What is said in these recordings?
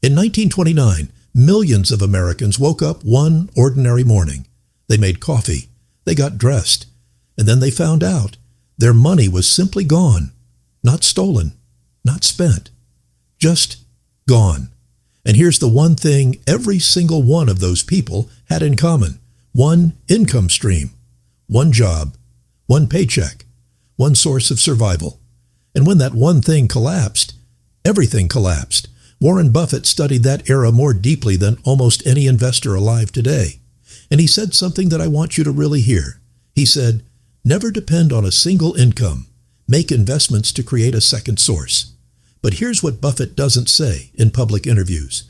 In 1929, millions of Americans woke up one ordinary morning. They made coffee, they got dressed, and then they found out their money was simply gone. Not stolen, not spent, just gone. And here's the one thing every single one of those people had in common. One income stream, one job, one paycheck, one source of survival. And when that one thing collapsed, everything collapsed. Warren Buffett studied that era more deeply than almost any investor alive today. And he said something that I want you to really hear. He said, "Never depend on a single income. Make investments to create a second source." But here's what Buffett doesn't say in public interviews.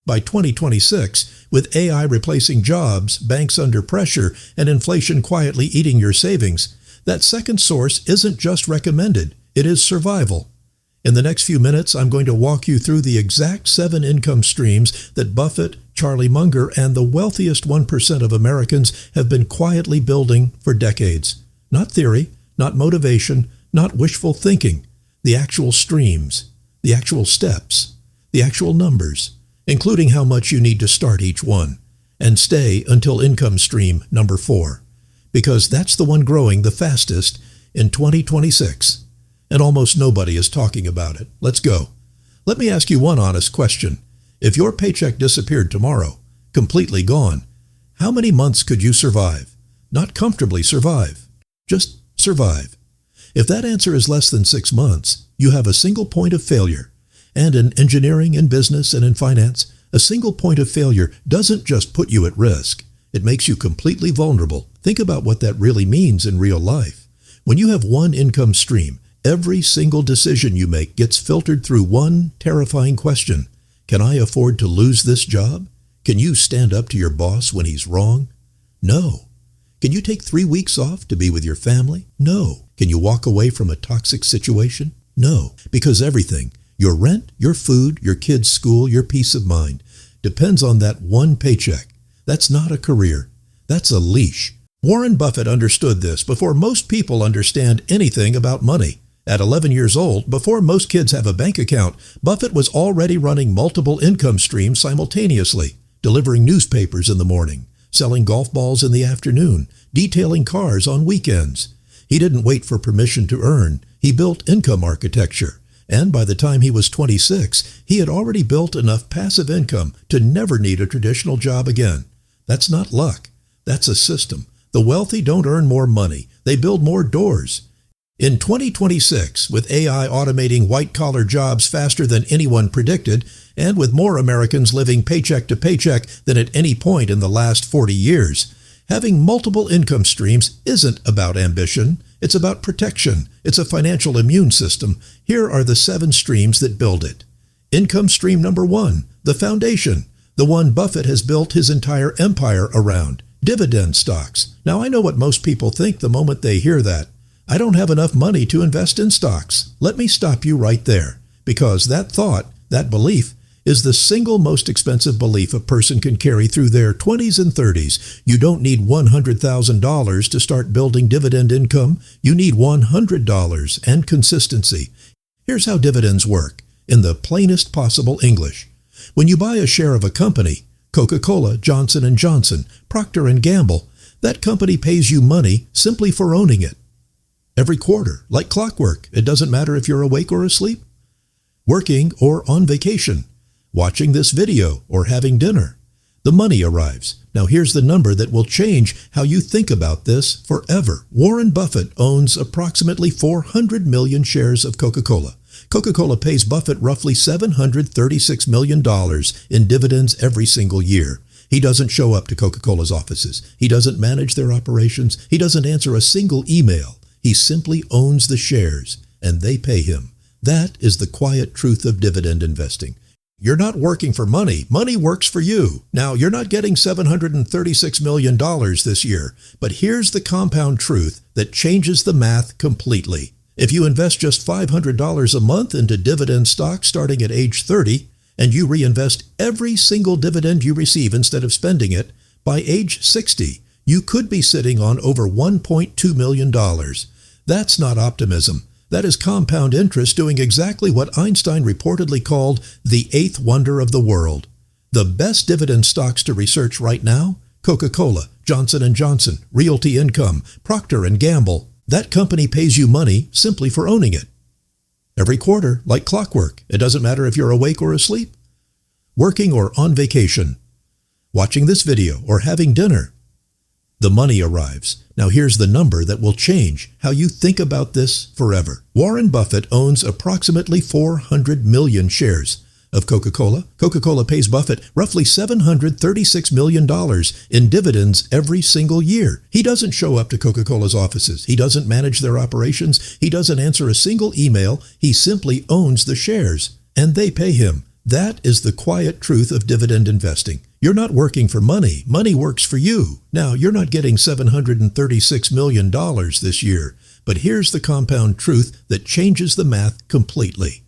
By 2026, with AI replacing jobs, banks under pressure, and inflation quietly eating your savings, that second source isn't just recommended, it is survival. In the next few minutes, I'm going to walk you through the exact 7 income streams that Buffett, Charlie Munger, and the wealthiest 1% of Americans have been quietly building for decades. Not theory, not motivation, not wishful thinking. The actual streams, the actual steps, the actual numbers, including how much you need to start each one, and stay until income stream number 4, because that's the one growing the fastest in 2026. And almost nobody is talking about it. Let's go. Let me ask you one honest question. If your paycheck disappeared tomorrow, completely gone, how many months could you survive? Not comfortably survive, just survive. If that answer is less than 6 months, you have a single point of failure. And in engineering, in business, and in finance, a single point of failure doesn't just put you at risk. It makes you completely vulnerable. Think about what that really means in real life. When you have one income stream, every single decision you make gets filtered through one terrifying question. Can I afford to lose this job? Can you stand up to your boss when he's wrong? No. Can you take 3 weeks off to be with your family? No. Can you walk away from a toxic situation? No. Because everything, your rent, your food, your kids' school, your peace of mind, depends on that one paycheck. That's not a career. That's a leash. Warren Buffett understood this before most people understand anything about money. At 11 years old, before most kids have a bank account, Buffett was already running multiple income streams simultaneously, delivering newspapers in the morning, selling golf balls in the afternoon, detailing cars on weekends. He didn't wait for permission to earn. He built income architecture. And by the time he was 26, he had already built enough passive income to never need a traditional job again. That's not luck. That's a system. The wealthy don't earn more money. They build more doors. In 2026, with AI automating white-collar jobs faster than anyone predicted, and with more Americans living paycheck to paycheck than at any point in the last 40 years, having multiple income streams isn't about ambition. It's about protection. It's a financial immune system. Here are the 7 streams that build it. Income stream number 1, the foundation, the one Buffett has built his entire empire around, dividend stocks. Now, I know what most people think the moment they hear that. I don't have enough money to invest in stocks. Let me stop you right there, because that thought, that belief, is the single most expensive belief a person can carry through their 20s and 30s. You don't need $100,000 to start building dividend income. You need $100 and consistency. Here's how dividends work, in the plainest possible English. When you buy a share of a company, Coca-Cola, Johnson & Johnson, Procter & Gamble, that company pays you money simply for owning it. Every quarter, like clockwork. It doesn't matter if you're awake or asleep, working or on vacation, watching this video or having dinner. The money arrives. Now here's the number that will change how you think about this forever. Warren Buffett owns approximately 400 million shares of Coca-Cola. Coca-Cola pays Buffett roughly $736 million in dividends every single year. He doesn't show up to Coca-Cola's offices. He doesn't manage their operations. He doesn't answer a single email. He simply owns the shares, and they pay him. That is the quiet truth of dividend investing. You're not working for money. Money works for you. Now, you're not getting $736 million this year, but here's the compound truth that changes the math completely. If you invest just $500 a month into dividend stocks starting at age 30, and you reinvest every single dividend you receive instead of spending it, by age 60, you could be sitting on over $1.2 million. That's not optimism. That is compound interest doing exactly what Einstein reportedly called the eighth wonder of the world. The best dividend stocks to research right now: Coca-Cola, Johnson & Johnson, Realty Income, Procter & Gamble. That company pays you money simply for owning it. Every quarter, like clockwork. It doesn't matter if you're awake or asleep, working or on vacation, watching this video or having dinner. The money arrives. Now here's the number that will change how you think about this forever. Warren Buffett owns approximately 400 million shares of Coca-Cola. Coca-Cola pays Buffett roughly $736 million in dividends every single year. He doesn't show up to Coca-Cola's offices. He doesn't manage their operations. He doesn't answer a single email. He simply owns the shares, and they pay him. That is the quiet truth of dividend investing. You're not working for money. Money works for you. Now, you're not getting $736 million this year, but here's the compound truth that changes the math completely.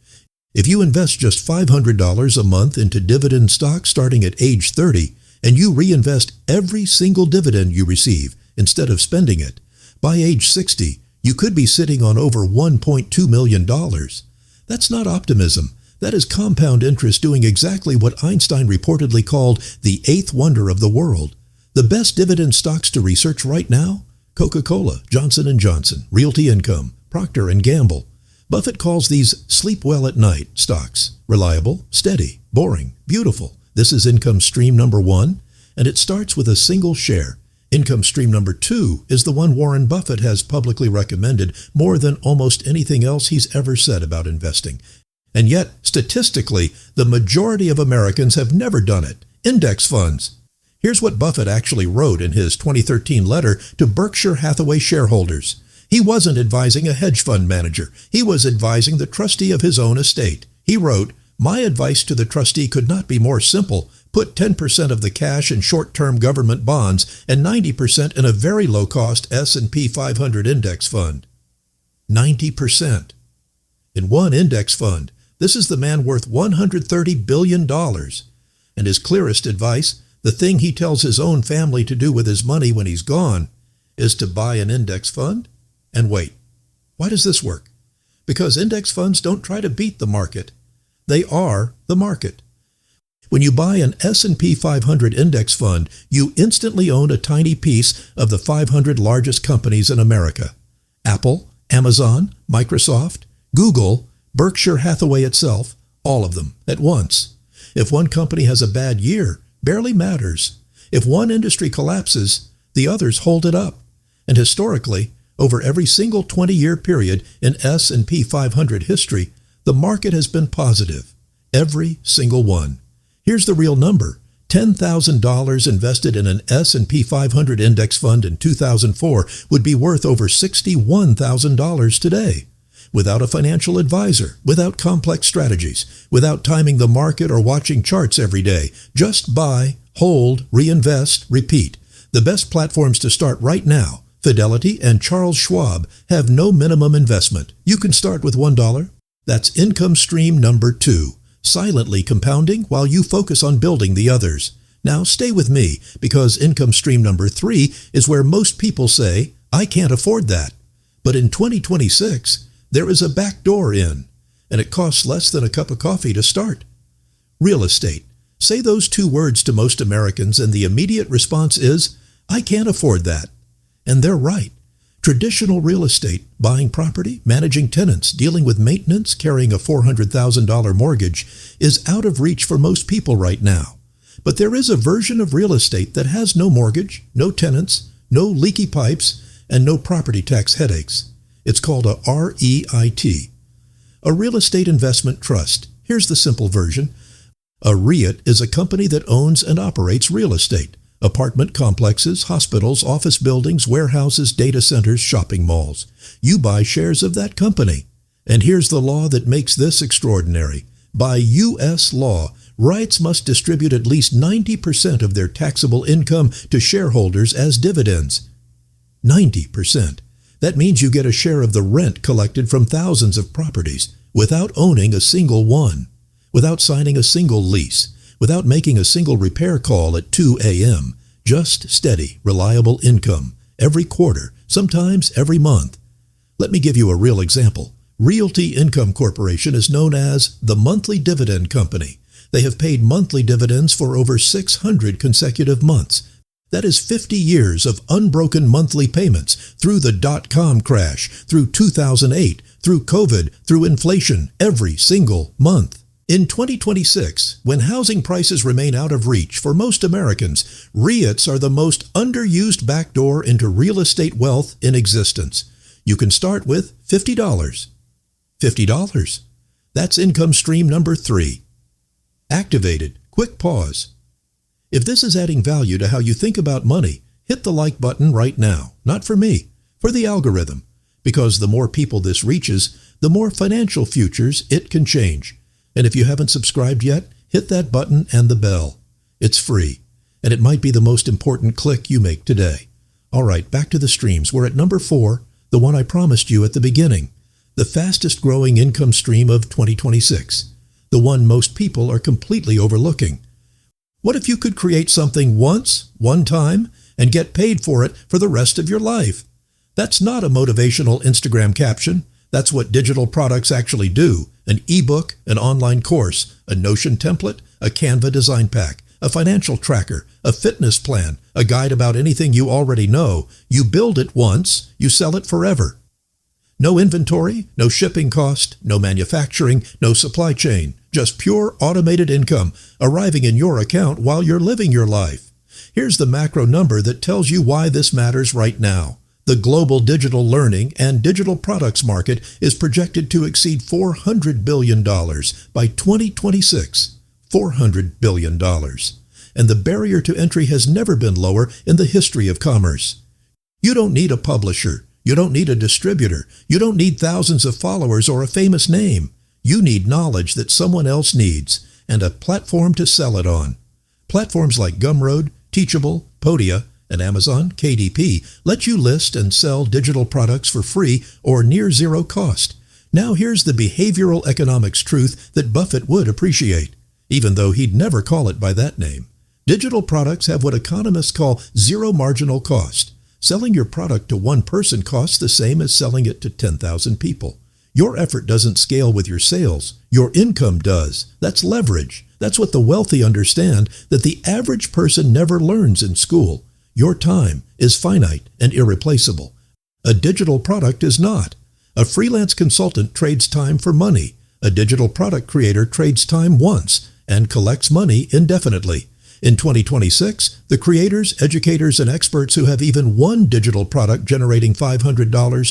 If you invest just $500 a month into dividend stocks starting at age 30, and you reinvest every single dividend you receive instead of spending it, by age 60, you could be sitting on over $1.2 million. That's not optimism. That is compound interest doing exactly what Einstein reportedly called the eighth wonder of the world. The best dividend stocks to research right now: Coca-Cola, Johnson & Johnson, Realty Income, Procter & Gamble. Buffett calls these sleep well at night stocks: reliable, steady, boring, beautiful. This is income stream number one, and it starts with a single share. Income stream number two is the one Warren Buffett has publicly recommended more than almost anything else he's ever said about investing. And yet, statistically, the majority of Americans have never done it: index funds. Here's what Buffett actually wrote in his 2013 letter to Berkshire Hathaway shareholders. He wasn't advising a hedge fund manager. He was advising the trustee of his own estate. He wrote, "My advice to the trustee could not be more simple. Put 10% of the cash in short-term government bonds and 90% in a very low-cost S&P 500 index fund." 90% in one index fund. This is the man worth $130 billion. And his clearest advice, the thing he tells his own family to do with his money when he's gone, is to buy an index fund and wait. Why does this work? Because index funds don't try to beat the market. They are the market. When you buy an S&P 500 index fund, you instantly own a tiny piece of the 500 largest companies in America: Apple, Amazon, Microsoft, Google, Berkshire Hathaway itself, all of them at once. If one company has a bad year, barely matters. If one industry collapses, the others hold it up. And historically, over every single 20-year period in S&P 500 history, the market has been positive. Every single one. Here's the real number. $10,000 invested in an S&P 500 index fund in 2004 would be worth over $61,000 today. Without a financial advisor, without complex strategies, without timing the market or watching charts every day. Just buy, hold, reinvest, repeat. The best platforms to start right now, Fidelity and Charles Schwab, have no minimum investment. You can start with $1. That's income stream number two, silently compounding while you focus on building the others. Now stay with me, because income stream number three is where most people say, "I can't afford that." But in 2026, there is a back door in, and it costs less than a cup of coffee to start. Real estate. Say those two words to most Americans, and the immediate response is, "I can't afford that." And they're right. Traditional real estate, buying property, managing tenants, dealing with maintenance, carrying a $400,000 mortgage, is out of reach for most people right now. But there is a version of real estate that has no mortgage, no tenants, no leaky pipes, and no property tax headaches. It's called a REIT, a real estate investment trust. Here's the simple version. A REIT is a company that owns and operates real estate: apartment complexes, hospitals, office buildings, warehouses, data centers, shopping malls. You buy shares of that company. And here's the law that makes this extraordinary. By U.S. law, REITs must distribute at least 90% of their taxable income to shareholders as dividends. 90%. That means you get a share of the rent collected from thousands of properties without owning a single one, without signing a single lease, without making a single repair call at 2 a.m. Just steady, reliable income every quarter, sometimes every month. Let me give you a real example. Realty Income Corporation is known as the Monthly Dividend Company. They have paid monthly dividends for over 600 consecutive months. That is 50 years of unbroken monthly payments through the dot-com crash, through 2008, through COVID, through inflation, every single month. In 2026, when housing prices remain out of reach for most Americans, REITs are the most underused backdoor into real estate wealth in existence. You can start with $50. $50. That's income stream number 3. Activated. Quick pause. If this is adding value to how you think about money, hit the like button right now. Not for me, for the algorithm. Because the more people this reaches, the more financial futures it can change. And if you haven't subscribed yet, hit that button and the bell. It's free, and it might be the most important click you make today. All right, back to the streams. We're at number 4, the one I promised you at the beginning. The fastest growing income stream of 2026. The one most people are completely overlooking. What if you could create something once, one time, and get paid for it for the rest of your life? That's not a motivational Instagram caption. That's what digital products actually do. An ebook, an online course, a Notion template, a Canva design pack, a financial tracker, a fitness plan, a guide about anything you already know. You build it once, you sell it forever. No inventory, no shipping cost, no manufacturing, no supply chain, just pure automated income arriving in your account while you're living your life. Here's the macro number that tells you why this matters right now. The global digital learning and digital products market is projected to exceed $400 billion by 2026. $400 billion. And the barrier to entry has never been lower in the history of commerce. You don't need a publisher. You don't need a distributor. You don't need thousands of followers or a famous name. You need knowledge that someone else needs and a platform to sell it on. Platforms like Gumroad, Teachable, Podia, and Amazon, KDP, let you list and sell digital products for free or near zero cost. Now here's the behavioral economics truth that Buffett would appreciate, even though he'd never call it by that name. Digital products have what economists call zero marginal cost. Selling your product to one person costs the same as selling it to 10,000 people. Your effort doesn't scale with your sales. Your income does. That's leverage. That's what the wealthy understand that the average person never learns in school. Your time is finite and irreplaceable. A digital product is not. A freelance consultant trades time for money. A digital product creator trades time once and collects money indefinitely. In 2026, the creators, educators, and experts who have even one digital product generating $500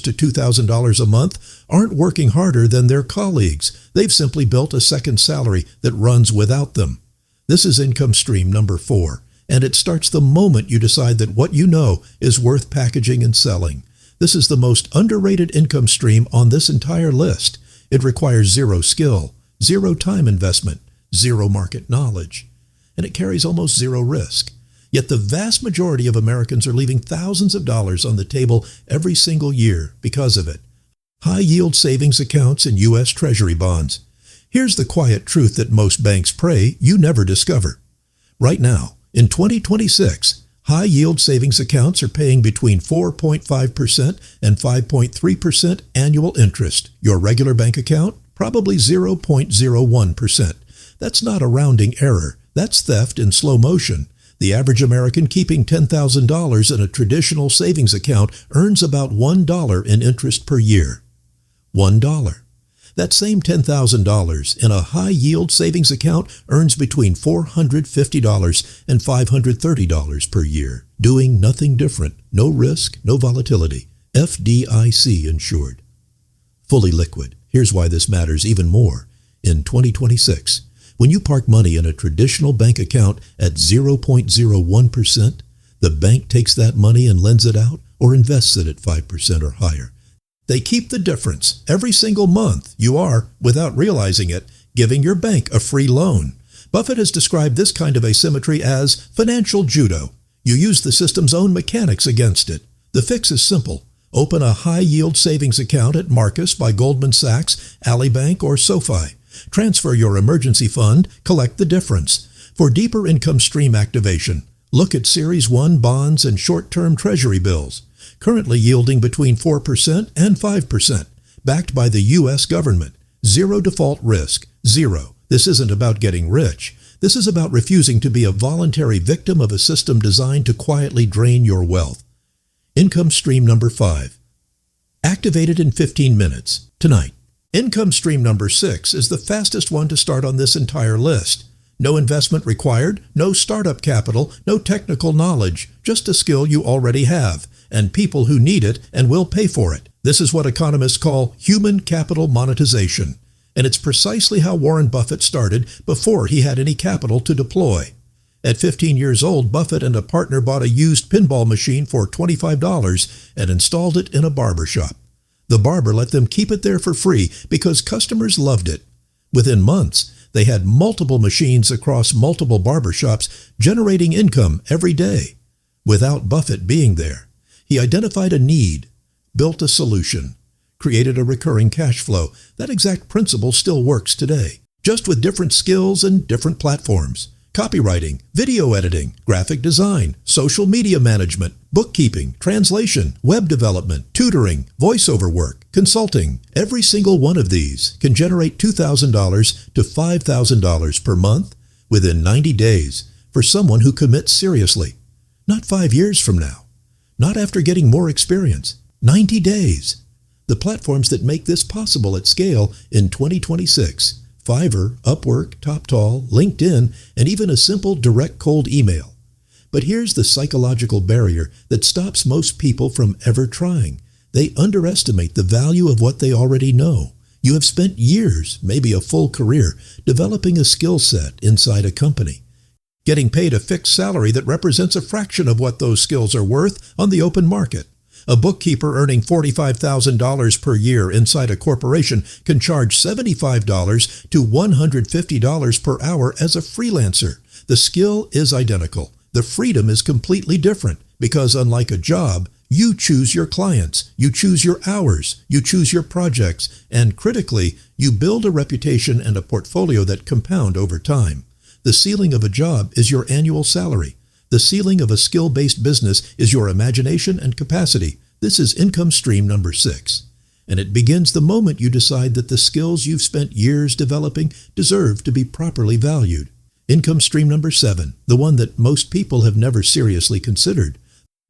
to $2,000 a month aren't working harder than their colleagues. They've simply built a second salary that runs without them. This is income stream number 4, and it starts the moment you decide that what you know is worth packaging and selling. This is the most underrated income stream on this entire list. It requires zero skill, zero time investment, zero market knowledge, and it carries almost zero risk. Yet the vast majority of Americans are leaving thousands of dollars on the table every single year because of it. High-yield savings accounts and U.S. Treasury bonds. Here's the quiet truth that most banks pray you never discover. Right now, in 2026, high-yield savings accounts are paying between 4.5% and 5.3% annual interest. Your regular bank account? Probably 0.01%. That's not a rounding error. That's theft in slow motion. The average American keeping $10,000 in a traditional savings account earns about $1 in interest per year. $1. That same $10,000 in a high-yield savings account earns between $450 and $530 per year, doing nothing different. No risk, no volatility. FDIC insured. Fully liquid. Here's why this matters even more. In 2026, when you park money in a traditional bank account at 0.01%, the bank takes that money and lends it out or invests it at 5% or higher. They keep the difference. Every single month, you are, without realizing it, giving your bank a free loan. Buffett has described this kind of asymmetry as financial judo. You use the system's own mechanics against it. The fix is simple. Open a high-yield savings account at Marcus by Goldman Sachs, Ally Bank, or SoFi. Transfer your emergency fund, collect the difference. For deeper income stream activation, look at Series 1 bonds and short-term treasury bills, currently yielding between 4% and 5%. backed by the U.S. government. Zero default risk. Zero. This isn't about getting rich. This is about refusing to be a voluntary victim of a system designed to quietly drain your wealth. Income stream number 5. Activated in 15 minutes. Tonight. Income stream number 6 is the fastest one to start on this entire list. No investment required, no startup capital, no technical knowledge, just a skill you already have, and people who need it and will pay for it. This is what economists call human capital monetization, and it's precisely how Warren Buffett started before he had any capital to deploy. At 15 years old, Buffett and a partner bought a used pinball machine for $25 and installed it in a barber shop. The barber let them keep it there for free because customers loved it. Within months, they had multiple machines across multiple barbershops generating income every day. Without Buffett being there, he identified a need, built a solution, created a recurring cash flow. That exact principle still works today, just with different skills and different platforms. Copywriting, video editing, graphic design, social media management, bookkeeping, translation, web development, tutoring, voiceover work, consulting. Every single one of these can generate $2,000 to $5,000 per month within 90 days for someone who commits seriously. Not 5 years from now. Not after getting more experience. 90 days. The platforms that make this possible at scale in 2026. Fiverr, Upwork, TopTal, LinkedIn, and even a simple direct cold email. But here's the psychological barrier that stops most people from ever trying. They underestimate the value of what they already know. You have spent years, maybe a full career, developing a skill set inside a company, getting paid a fixed salary that represents a fraction of what those skills are worth on the open market. A bookkeeper earning $45,000 per year inside a corporation can charge $75 to $150 per hour as a freelancer. The skill is identical. The freedom is completely different because, unlike a job, you choose your clients, you choose your hours, you choose your projects, and critically, you build a reputation and a portfolio that compound over time. The ceiling of a job is your annual salary. The ceiling of a skill-based business is your imagination and capacity. This is income stream number 6. And it begins the moment you decide that the skills you've spent years developing deserve to be properly valued. Income stream number 7, the one that most people have never seriously considered.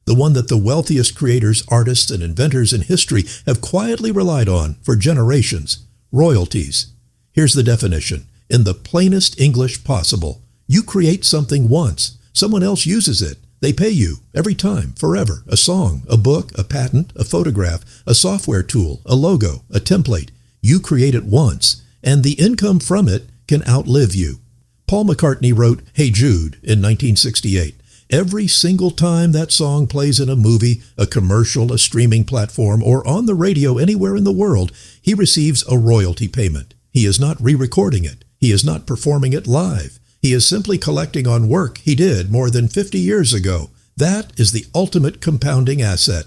The one that the wealthiest creators, artists, and inventors in history have quietly relied on for generations. Royalties. Here's the definition. In the plainest English possible, you create something once. Someone else uses it. They pay you every time, forever. A song, a book, a patent, a photograph, a software tool, a logo, a template. You create it once, and the income from it can outlive you. Paul McCartney wrote Hey Jude in 1968. Every single time that song plays in a movie, a commercial, a streaming platform, or on the radio anywhere in the world, he receives a royalty payment. He is not re-recording it. He is not performing it live. He is simply collecting on work he did more than 50 years ago. That is the ultimate compounding asset.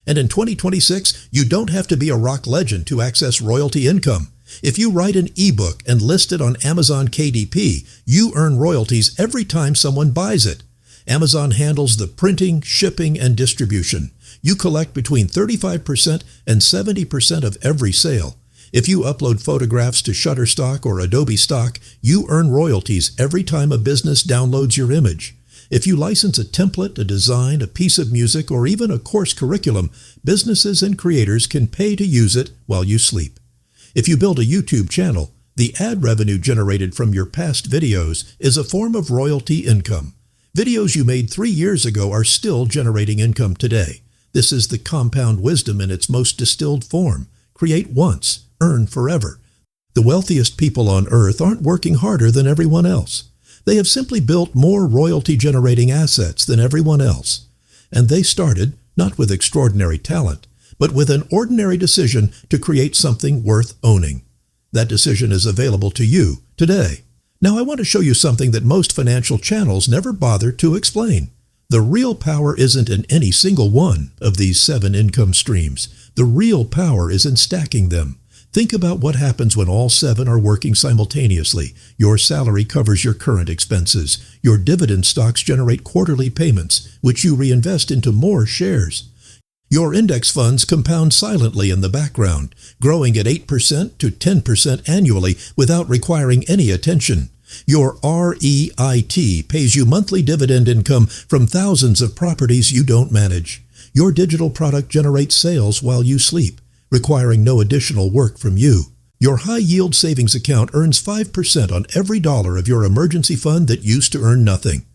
And in 2026, you don't have to be a rock legend to access royalty income. If you write an ebook and list it on Amazon KDP, you earn royalties every time someone buys it. Amazon handles the printing, shipping, and distribution. You collect between 35% and 70% of every sale. If you upload photographs to Shutterstock or Adobe Stock, you earn royalties every time a business downloads your image. If you license a template, a design, a piece of music, or even a course curriculum, businesses and creators can pay to use it while you sleep. If you build a YouTube channel, the ad revenue generated from your past videos is a form of royalty income. Videos you made 3 years ago are still generating income today. This is the compound wisdom in its most distilled form. Create once. Earn forever. The wealthiest people on earth aren't working harder than everyone else. They have simply built more royalty-generating assets than everyone else. And they started not with extraordinary talent, but with an ordinary decision to create something worth owning. That decision is available to you today. Now I want to show you something that most financial channels never bother to explain. The real power isn't in any single one of these 7 income streams. The real power is in stacking them. Think about what happens when all 7 are working simultaneously. Your salary covers your current expenses. Your dividend stocks generate quarterly payments, which you reinvest into more shares. Your index funds compound silently in the background, growing at 8% to 10% annually without requiring any attention. Your REIT pays you monthly dividend income from thousands of properties you don't manage. Your digital product generates sales while you sleep, requiring no additional work from you. Your high-yield savings account earns 5% on every dollar of your emergency fund that used to earn nothing.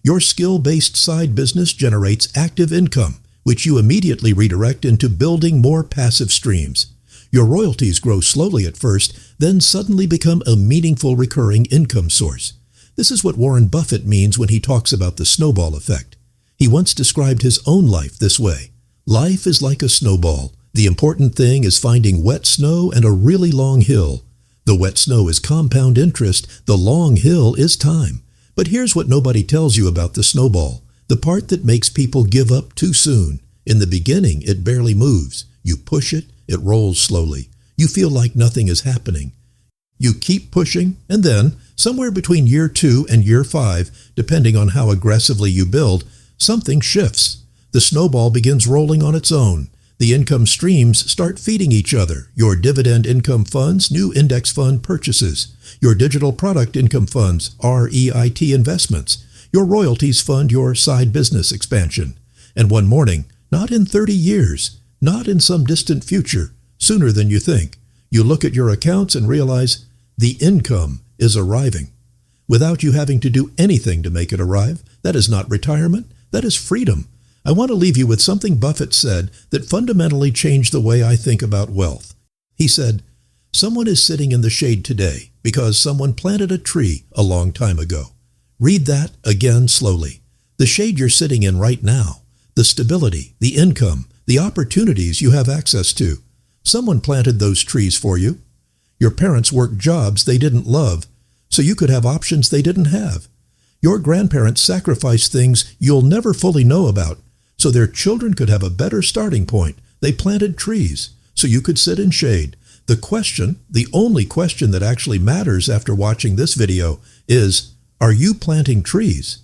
Your skill-based side business generates active income, which you immediately redirect into building more passive streams. Your royalties grow slowly at first, then suddenly become a meaningful recurring income source. This is what Warren Buffett means when he talks about the snowball effect. He once described his own life this way. Life is like a snowball. The important thing is finding wet snow and a really long hill. The wet snow is compound interest. The long hill is time. But here's what nobody tells you about the snowball, the part that makes people give up too soon. In the beginning, it barely moves. You push it, it rolls slowly. You feel like nothing is happening. You keep pushing, and then, somewhere between year 2 and year 5, depending on how aggressively you build, something shifts. The snowball begins rolling on its own. The income streams start feeding each other. Your dividend income funds, new index fund purchases. Your digital product income funds, REIT investments. Your royalties fund your side business expansion. And one morning, not in 30 years, not in some distant future, sooner than you think, you look at your accounts and realize the income is arriving. Without you having to do anything to make it arrive, that is not retirement, that is freedom. I want to leave you with something Buffett said that fundamentally changed the way I think about wealth. He said, "Someone is sitting in the shade today because someone planted a tree a long time ago." Read that again slowly. The shade you're sitting in right now, the stability, the income, the opportunities you have access to. Someone planted those trees for you. Your parents worked jobs they didn't love, so you could have options they didn't have. Your grandparents sacrificed things you'll never fully know about, so their children could have a better starting point. They planted trees, so you could sit in shade. The question, the only question that actually matters after watching this video is, are you planting trees?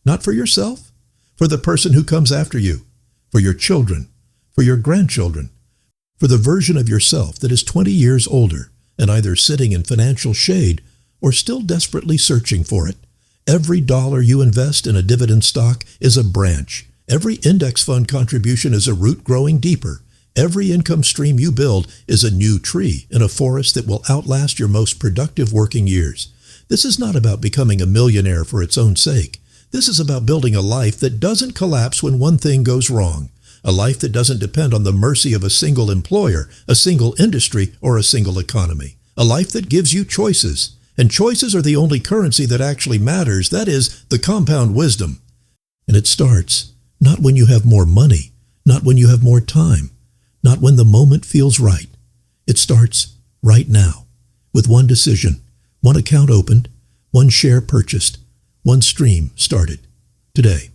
Not for yourself, for the person who comes after you, for your children, for your grandchildren, for the version of yourself that is 20 years older and either sitting in financial shade or still desperately searching for it. Every dollar you invest in a dividend stock is a branch. Every index fund contribution is a root growing deeper. Every income stream you build is a new tree in a forest that will outlast your most productive working years. This is not about becoming a millionaire for its own sake. This is about building a life that doesn't collapse when one thing goes wrong. A life that doesn't depend on the mercy of a single employer, a single industry, or a single economy. A life that gives you choices. And choices are the only currency that actually matters. That is the compound wisdom. And it starts not when you have more money, not when you have more time, not when the moment feels right. It starts right now with one decision, one account opened, one share purchased, one stream started. Today.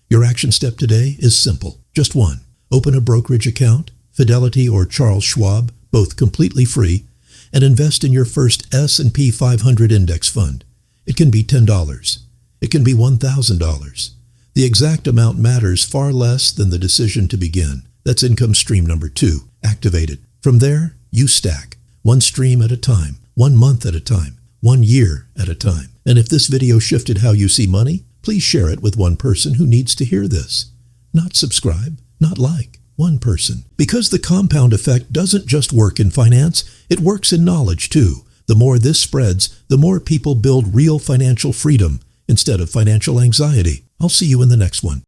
Your action step today is simple. Just one. Open a brokerage account, Fidelity or Charles Schwab, both completely free, and invest in your first S&P 500 index fund. It can be $10. It can be $1,000. The exact amount matters far less than the decision to begin. That's income stream number 2, activated. From there, you stack, one stream at a time, 1 month at a time, 1 year at a time. And if this video shifted how you see money, please share it with one person who needs to hear this. Not subscribe, not like, one person. Because the compound effect doesn't just work in finance, it works in knowledge too. The more this spreads, the more people build real financial freedom instead of financial anxiety. I'll see you in the next one.